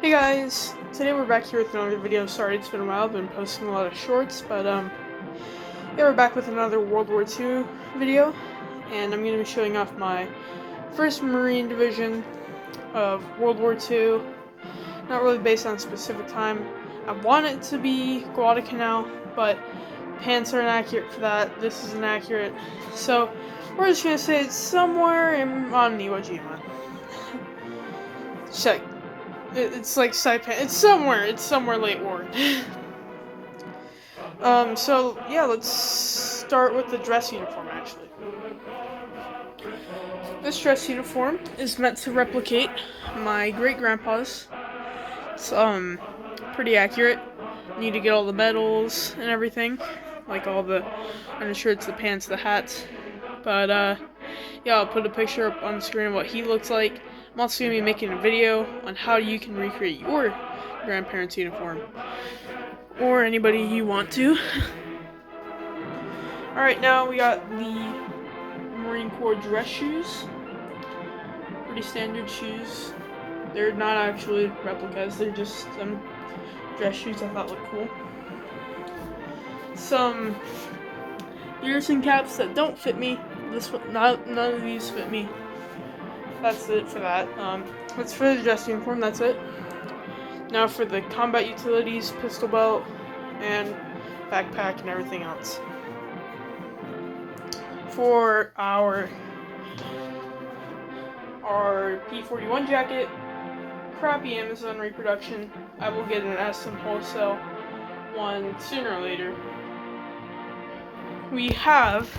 Hey guys, today we're back here with another video. Sorry it's been a while, I've been posting a lot of shorts, but yeah, we're back with another World War II video, and I'm going to be showing off my 1st Marine Division of World War II, not really based on a specific time. I want it to be Guadalcanal, but pants are inaccurate for that, this is inaccurate, so we're just going to say it's somewhere on Iwo Jima. Check. It's like Saipan. It's somewhere late war. So yeah, let's start with the dress uniform actually. This dress uniform is meant to replicate my great-grandpa's. It's pretty accurate. Need to get all the medals and everything, like all the undershirts, the pants, the hats. But yeah, I'll put a picture up on the screen of what he looks like. I'm also going to be making a video on how you can recreate your grandparents' uniform. Or anybody you want to. Alright, now we got the Marine Corps dress shoes. Pretty standard shoes. They're not actually replicas, they're just some dress shoes I thought looked cool. Some piercing caps that don't fit me. This one, none of these fit me. That's it for that. That's for the dress uniform, that's it. Now for the combat utilities, pistol belt, and backpack and everything else. For our P41 jacket, crappy Amazon reproduction, I will get an SM wholesale one sooner or later. We have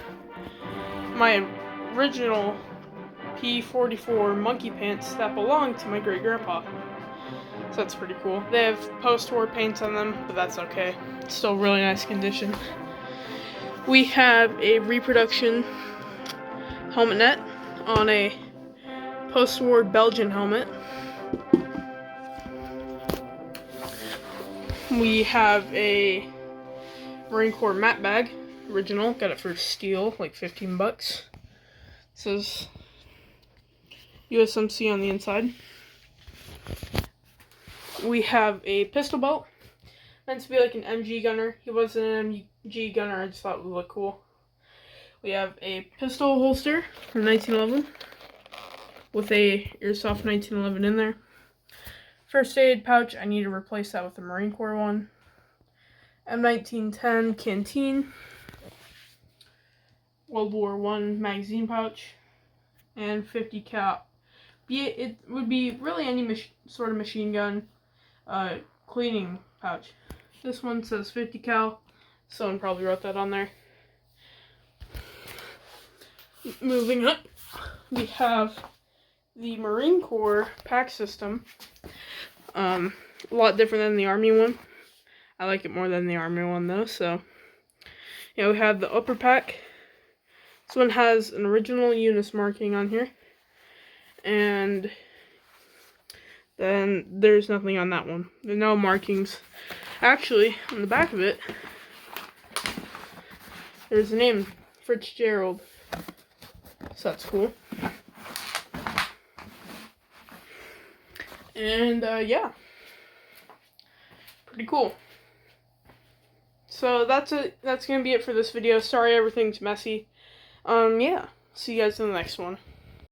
my original P44 monkey pants that belong to my great-grandpa. So that's pretty cool. They have post-war paints on them, but that's okay. It's still really nice condition. We have a reproduction helmet net on a post-war Belgian helmet. We have a Marine Corps mat bag, original. Got it for steel, like 15 bucks. It says USMC on the inside. We have a pistol belt, meant to be like an MG gunner. He wasn't an MG gunner, I just thought it would look cool. We have a pistol holster from 1911 with a airsoft 1911 in there. First aid pouch, I need to replace that with a Marine Corps one. M1910 canteen. World War I magazine pouch. And 50 cal. It would be really any sort of machine gun cleaning pouch. This one says 50 cal. Someone probably wrote that on there. Moving up, we have the Marine Corps pack system. A lot different than the Army one. I like it more than the Army one though, so yeah, we have the upper pack. This one has an original Unis marking on here. And then there's nothing on that one. There's no markings. Actually, on the back of it, there's a name, Fitzgerald. So that's cool. And yeah, pretty cool. So that's it. That's gonna be it for this video. Sorry everything's messy. Yeah, see you guys in the next one.